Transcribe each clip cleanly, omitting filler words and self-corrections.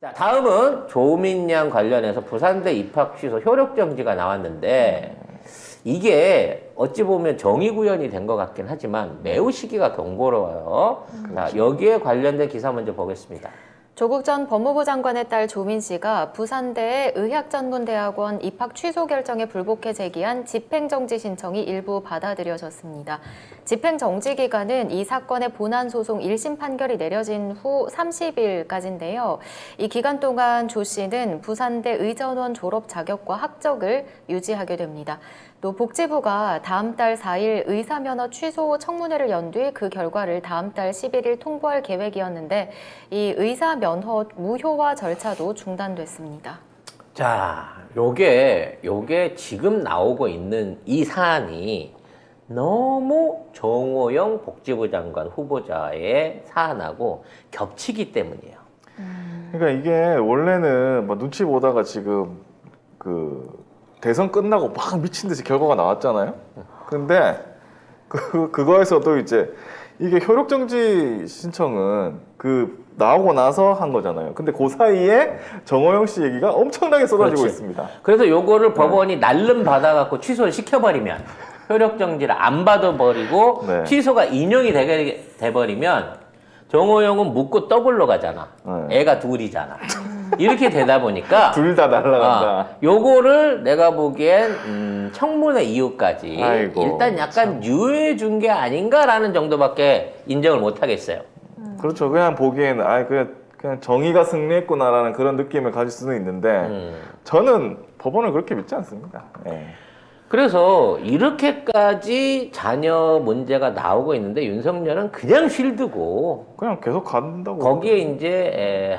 자, 다음은 조민양 관련해서 부산대 입학 취소 효력 정지가 나왔는데 이게 어찌 보면 정의 구현이 된 것 같긴 하지만 매우 시기가 경고로워요. 자, 여기에 관련된 기사 먼저 보겠습니다. 조국 전 법무부 장관의 딸 조민 씨가 부산대의 의학전문대학원 입학 취소 결정에 불복해 제기한 집행정지 신청이 일부 받아들여졌습니다. 집행정지 기간은 이 사건의 본안소송 1심 판결이 내려진 후 30일까지인데요. 이 기간 동안 조 씨는 부산대 의전원 졸업 자격과 학적을 유지하게 됩니다. 또 복지부가 다음 달 4일 의사면허 취소 청문회를 연 뒤 그 결과를 다음 달 11일 통보할 계획이었는데 이 의사면허 무효화 절차도 중단됐습니다. 자, 요게 지금 나오고 있는 이 사안이 너무 정호영 복지부 장관 후보자의 사안하고 겹치기 때문이에요. 그러니까 이게 원래는 막 눈치 보다가 지금 그 대선 끝나고 막 미친 듯이 결과가 나왔잖아요. 근데 그거에서도 이제 이게 효력정지 신청은 그 나오고 나서 한 거잖아요. 근데 그 사이에 정호영 씨 얘기가 엄청나게 쏟아지고 그렇지. 있습니다. 그래서 요거를 법원이 날름 받아갖고 취소를 시켜버리면 효력정지를 안 받아버리고 네. 취소가 인용이 되게 돼버리면 정호영은 묻고 더블로 가잖아. 네. 애가 둘이잖아. 이렇게 되다 보니까 둘 다 날라간다. 요거를 내가 보기엔 청문회 이후까지 아이고, 일단 약간 유예해 준 게 아닌가라는 정도밖에 인정을 못 하겠어요. 그렇죠. 그냥 보기에는 그냥 정의가 승리했구나라는 그런 느낌을 가질 수는 있는데 저는 법원을 그렇게 믿지 않습니다. 예. 그래서 이렇게까지 자녀 문제가 나오고 있는데 윤석열은 그냥 쉴드고 그냥 계속 간다고. 거기에 이제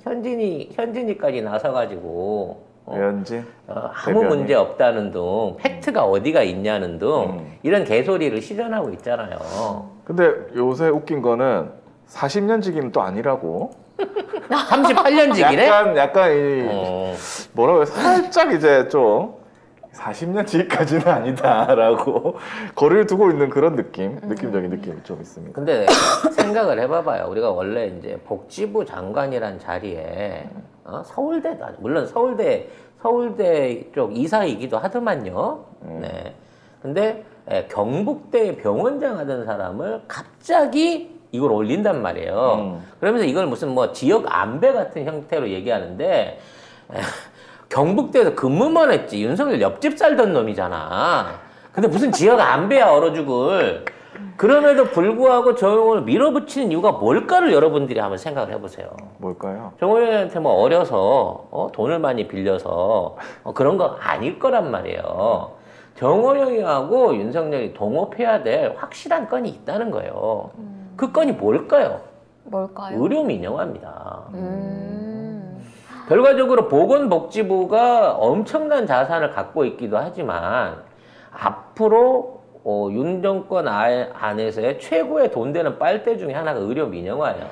현진이까지 나서가지고 외연지 아무 문제 없다는 등 팩트가 어디가 있냐는 등 이런 개소리를 시전하고 있잖아요. 근데 요새 웃긴 거는 40년지기는 또 아니라고. 38년직이네? 약간 뭐라고 해요? 살짝 이제 좀 40년지기까지는 아니다라고 거리를 두고 있는 그런 느낌적인 느낌이 좀 있습니다. 근데 생각을 해봐봐요. 우리가 원래 이제 복지부 장관이란 자리에 서울대도 물론 서울대 쪽 이사이기도 하더만요. 네. 근데 경북대 병원장 하던 사람을 갑자기 이걸 올린단 말이에요. 그러면서 이걸 무슨 뭐 지역 안배 같은 형태로 얘기하는데 경북대에서 근무만 했지. 윤석열 옆집 살던 놈이잖아. 근데 무슨 지역 안배야 얼어 죽을. 그럼에도 불구하고 정호영을 밀어붙이는 이유가 뭘까를 여러분들이 한번 생각을 해보세요. 뭘까요? 정호영한테 뭐 어려서 돈을 많이 빌려서 그런 거 아닐 거란 말이에요. 정호영이하고 윤석열이 동업해야 될 확실한 건이 있다는 거예요. 그 건이 뭘까요? 뭘까요? 의료 민영화입니다. 결과적으로 보건복지부가 엄청난 자산을 갖고 있기도 하지만 앞으로 윤 정권 안에서의 최고의 돈 되는 빨대 중에 하나가 의료 민영화예요.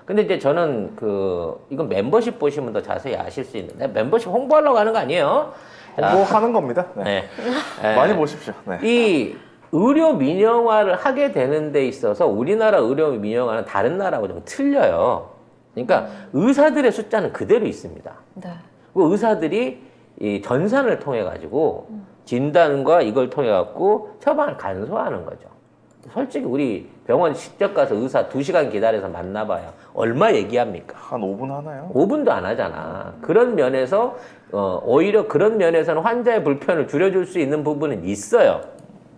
근데 이제 저는 이건 멤버십 보시면 더 자세히 아실 수 있는데 멤버십 홍보하려고 하는 거 아니에요? 홍보하는 겁니다. 네. 네. 많이 보십시오. 네. 이 의료 민영화를 하게 되는 데 있어서 우리나라 의료 민영화는 다른 나라하고 좀 틀려요. 그러니까 의사들의 숫자는 그대로 있습니다. 네. 그 의사들이 이 전산을 통해 가지고 진단과 이걸 통해 갖고 처방을 간소화하는 거죠. 솔직히 우리 병원 직접 가서 의사 2시간 기다려서 만나봐요. 얼마 얘기합니까? 한 5분 하나요? 5분도 안 하잖아. 그런 면에서 오히려 그런 면에서는 환자의 불편을 줄여줄 수 있는 부분은 있어요.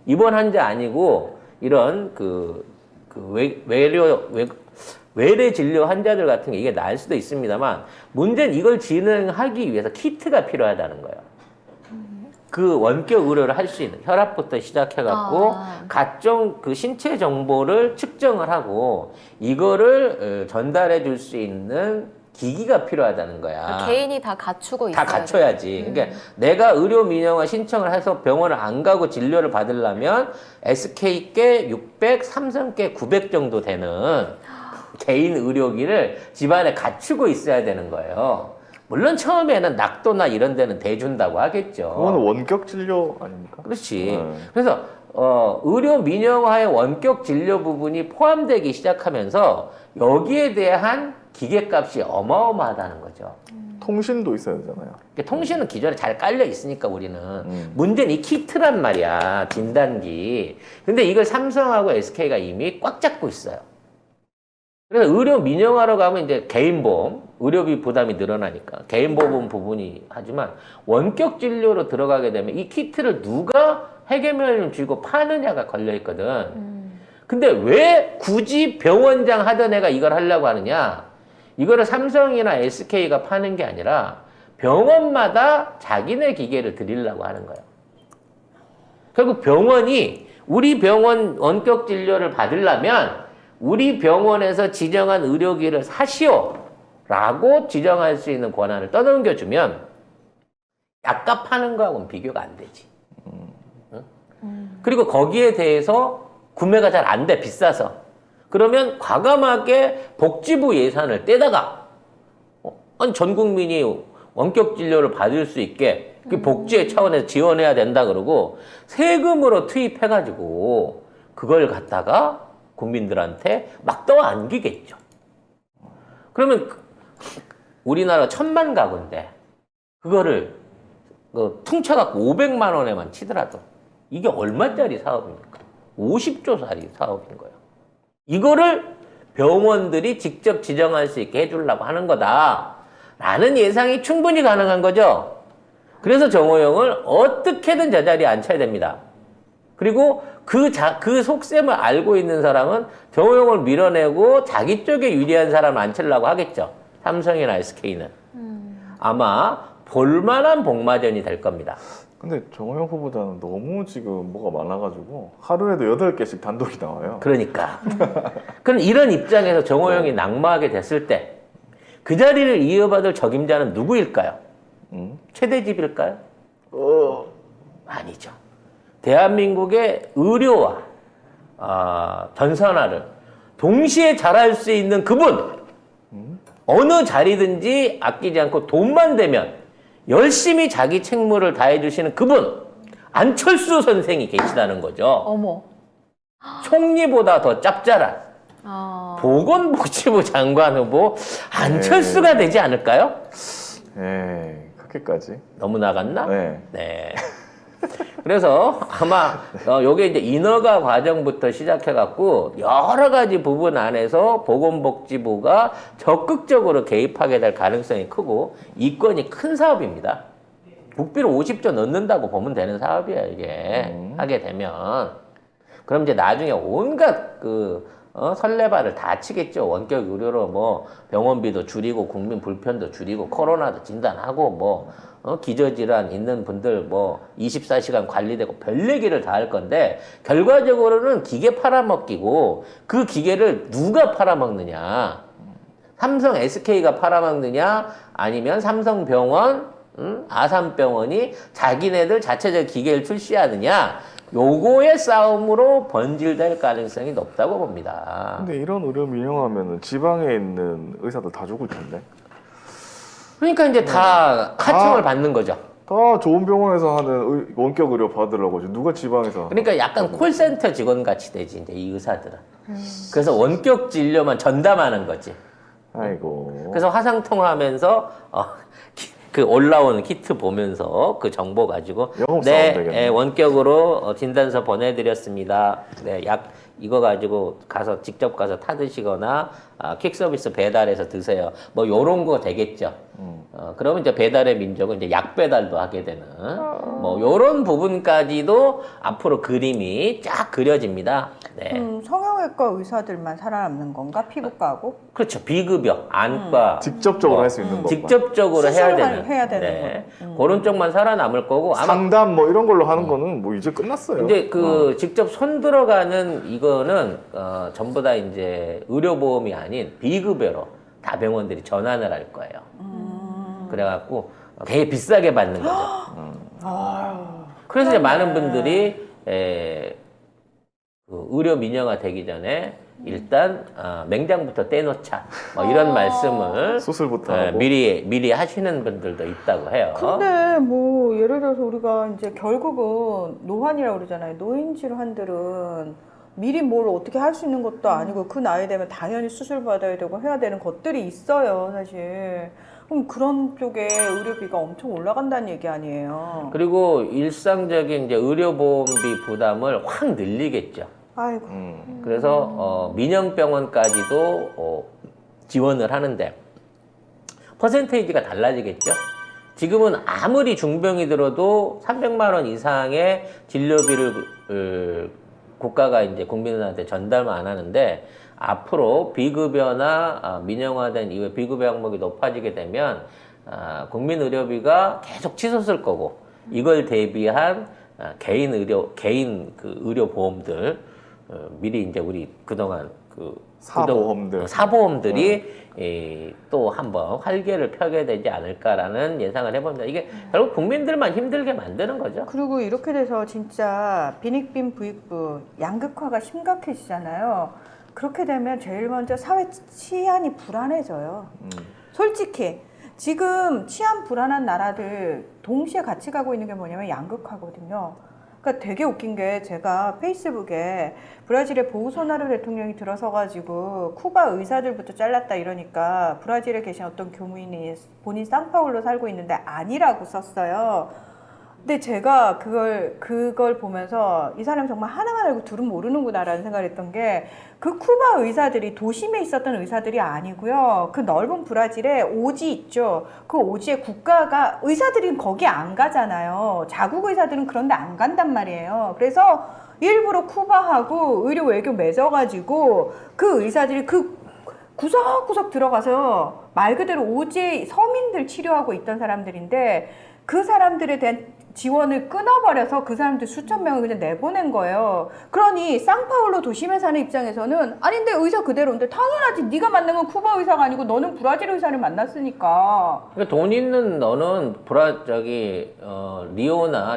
입원 환자 아니고 이런 외래 진료 환자들 같은 게 이게 나을 수도 있습니다만 문제는 이걸 진행하기 위해서 키트가 필요하다는 거예요. 그 원격 의료를 할 수 있는 혈압부터 시작해갖고 각종 그 신체 정보를 측정을 하고 이거를 전달해 줄 수 있는 기기가 필요하다는 거야. 개인이 다 갖추고 다 있어야 갖춰야지. 그러니까 내가 의료 민영화 신청을 해서 병원을 안 가고 진료를 받으려면 SK께 600, 삼성께 900 정도 되는 개인 의료기를 집안에 갖추고 있어야 되는 거예요. 물론 처음에는 낙도나 이런 데는 대준다고 하겠죠. 그거는 원격 진료 아닙니까? 그렇지. 그래서 의료 민영화의 원격 진료 부분이 포함되기 시작하면서 여기에 대한 기계값이 어마어마하다는 거죠. 통신도 있어야 되잖아요. 그러니까 통신은 기존에 잘 깔려 있으니까 우리는 문제는 이 키트란 말이야, 진단기. 근데 이걸 삼성하고 SK가 이미 꽉 잡고 있어요. 그래서 의료 민영화로 가면 이제 개인보험, 의료비 부담이 늘어나니까 개인보험 부분이 하지만 원격 진료로 들어가게 되면 이 키트를 누가 해결면을 쥐고 파느냐가 걸려 있거든. 근데 왜 굳이 병원장 하던 애가 이걸 하려고 하느냐? 이거를 삼성이나 SK가 파는 게 아니라 병원마다 자기네 기계를 드리려고 하는 거예요. 결국 병원이 우리 병원 원격 진료를 받으려면 우리 병원에서 지정한 의료기를 사시오 라고 지정할 수 있는 권한을 떠넘겨주면 약값 파는 거하고는 비교가 안 되지. 응? 그리고 거기에 대해서 구매가 잘 안 돼, 비싸서. 그러면 과감하게 복지부 예산을 떼다가 아니 전 국민이 원격 진료를 받을 수 있게 그 복지의 차원에서 지원해야 된다 그러고 세금으로 투입해가지고 그걸 갖다가 국민들한테 막 떠안기겠죠. 그러면 우리나라 1000만 가구인데 그거를 퉁쳐갖고 500만 원에만 치더라도 이게 얼마짜리 사업입니까? 50조짜리 사업인 거예요. 이거를 병원들이 직접 지정할 수 있게 해주려고 하는 거다라는 예상이 충분히 가능한 거죠. 그래서 정호영을 어떻게든 저 자리에 앉혀야 됩니다. 그리고 그 속셈을 알고 있는 사람은 정호영을 밀어내고 자기 쪽에 유리한 사람을 앉히려고 하겠죠. 삼성이나 SK는. 아마 볼만한 복마전이 될 겁니다. 근데 정호영 후보자는 너무 지금 뭐가 많아가지고 하루에도 8개씩 단독이 나와요. 그러니까. 그럼 이런 입장에서 정호영이 낙마하게 됐을 때 그 자리를 이어받을 적임자는 누구일까요? 최대집일까요? 아니죠. 대한민국의 의료와 전산화를 동시에 잘할 수 있는 그분, 어느 자리든지 아끼지 않고 돈만 되면 열심히 자기 책무를 다해주시는 그분, 안철수 선생이 계시다는 거죠. 어머. 총리보다 더 짭짤한 보건복지부 장관 후보 안철수가 되지 않을까요? 에이, 그렇게까지? 너무 나갔나? 네. 네. 그래서 아마 요게 이제 인허가 과정부터 시작해갖고 여러 가지 부분 안에서 보건복지부가 적극적으로 개입하게 될 가능성이 크고 이건이 큰 사업입니다. 국비를 50조 넣는다고 보면 되는 사업이에요, 이게. 하게 되면. 그럼 이제 나중에 온갖 설레발을 다 치겠죠. 원격 의료로 뭐 병원비도 줄이고 국민 불편도 줄이고 코로나도 진단하고 기저질환 있는 분들 24시간 관리되고 별 얘기를 다 할 건데 결과적으로는 기계 팔아먹기고 그 기계를 누가 팔아먹느냐. 삼성 SK가 팔아먹느냐 아니면 삼성병원 아산병원이 자기네들 자체적 기계를 출시하느냐 요거의 싸움으로 번질될 가능성이 높다고 봅니다. 근데 이런 의료 민영화하면 지방에 있는 의사들 다 죽을 텐데. 그러니까 이제 다 하청을 받는 거죠. 다 좋은 병원에서 하는 원격 의료 받으려고 누가 지방에서. 그러니까 약간 콜센터 직원 같이 되지 이제 이 의사들은. 그래서 원격 진료만 전담하는 거지. 아이고. 그래서 화상 통화하면서 그 올라오는 키트 보면서 그 정보 가지고 영업 사원 네, 되겠네. 원격으로 진단서 보내드렸습니다. 네, 약 이거 가지고 직접 가서 타드시거나 퀵 서비스 배달해서 드세요. 요런 거 되겠죠. 그러면 이제 배달의 민족은 이제 약 배달도 하게 되는 요런 부분까지도 앞으로 그림이 쫙 그려집니다. 네. 성형외과 의사들만 살아남는 건가? 피부과하고? 그렇죠. 비급여, 안과 직접적으로 할 수 있는 거. 직접적으로 해야 되는. 해야 되는 네. 그런 쪽만 살아남을 거고 아마 상담 이런 걸로 하는 거는 이제 끝났어요. 이제 직접 손 들어가는 이거는 전부 다 이제 의료보험이 아닌 비급여로 다 병원들이 전환을 할 거예요. 그래갖고 되게 비싸게 받는 거죠. 그래서 이제 많은 분들이 의료 민영화 되기 전에 일단 맹장부터 떼놓자 이런 말씀을 수술부터 하고. 미리 하시는 분들도 있다고 해요. 근데 예를 들어서 우리가 이제 결국은 노환이라고 그러잖아요. 노인 질환들은 미리 뭘 어떻게 할 수 있는 것도 아니고 그 나이 되면 당연히 수술 받아야 되고 해야 되는 것들이 있어요, 사실. 그럼 그런 쪽에 의료비가 엄청 올라간다는 얘기 아니에요. 그리고 일상적인 이제 의료보험비 부담을 확 늘리겠죠. 아이고. 그래서 민영병원까지도 지원을 하는데 퍼센테이지가 달라지겠죠. 지금은 아무리 중병이 들어도 300만 원 이상의 진료비를 국가가 이제 국민들한테 전달만 안 하는데 앞으로 비급여나 민영화된 이후에 비급여 항목이 높아지게 되면 국민 의료비가 계속 치솟을 거고 이걸 대비한 개인 그 의료 보험들 미리 이제 우리 그동안 사보험들이 또 한번 활개를 펴게 되지 않을까라는 예상을 해봅니다. 이게 결국 국민들만 힘들게 만드는 거죠. 그리고 이렇게 돼서 진짜 빈익빈 부익부 양극화가 심각해지잖아요. 그렇게 되면 제일 먼저 사회 치안이 불안해져요. 솔직히 지금 치안 불안한 나라들 동시에 같이 가고 있는 게 뭐냐면 양극화거든요. 그러니까 되게 웃긴 게 제가 페이스북에 브라질의 보우소나루 대통령이 들어서가지고 쿠바 의사들부터 잘랐다 이러니까 브라질에 계신 어떤 교민이 본인 상파울로 살고 있는데 아니라고 썼어요. 근데 제가 그걸 보면서 이 사람이 정말 하나만 알고 둘은 모르는구나라는 생각을 했던 게 그 쿠바 의사들이 도심에 있었던 의사들이 아니고요. 그 넓은 브라질에 오지 있죠. 그 오지에 국가가 의사들이 거기 안 가잖아요. 자국 의사들은 그런데 안 간단 말이에요. 그래서 일부러 쿠바하고 의료 외교 맺어가지고 그 의사들이 그 구석구석 들어가서 말 그대로 오지의 서민들 치료하고 있던 사람들인데 그 사람들에 대한 지원을 끊어버려서 그 사람들 수천 명을 그냥 내보낸 거예요. 그러니 상파울로 도심에 사는 입장에서는 아니 근데 의사 그대로인데 당연하지 네가 만난 건 쿠바 의사가 아니고 너는 브라질 의사를 만났으니까. 그러니까 돈 있는 너는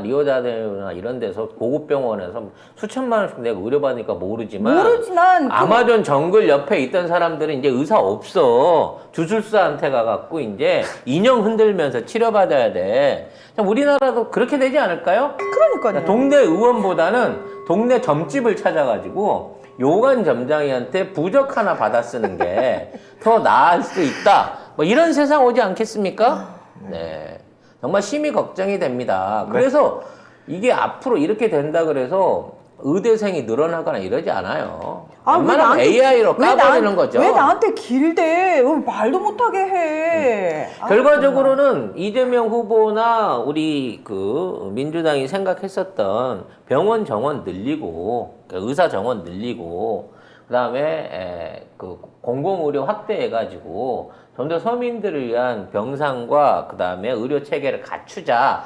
리오자네이루나 이런 데서 고급 병원에서 수천만 원씩 내가 의료받으니까 모르지만 아마존 정글 옆에 있던 사람들은 이제 의사 없어. 주술사한테 가갖고 이제 인형 흔들면서 치료받아야 돼. 참 우리나라도 그렇게 되지 않을까요? 그러니까요. 동네 의원보다는 동네 점집을 찾아가지고 요관 점장이한테 부적 하나 받아 쓰는 게 더 나을 수 있다. 뭐 이런 세상 오지 않겠습니까? 네. 정말 심히 걱정이 됩니다. 그래서 이게 앞으로 이렇게 된다 그래서 의대생이 늘어나거나 이러지 않아요. 얼마나 AI로 까버리는 거죠. 왜 나한테 길대? 왜 말도 못하게 해? 결과적으로는 이재명 후보나 우리 그 민주당이 생각했었던 병원 정원 늘리고 의사 정원 늘리고 그다음에 그 공공의료 확대해가지고 좀 더 서민들을 위한 병상과 그다음에 의료 체계를 갖추자.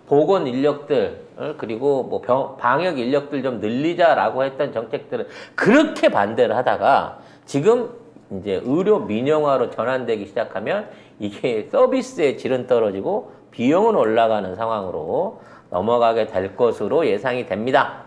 보건 인력들 그리고 뭐 방역 인력들 좀 늘리자라고 했던 정책들을 그렇게 반대를 하다가 지금 이제 의료 민영화로 전환되기 시작하면 이게 서비스의 질은 떨어지고 비용은 올라가는 상황으로 넘어가게 될 것으로 예상이 됩니다.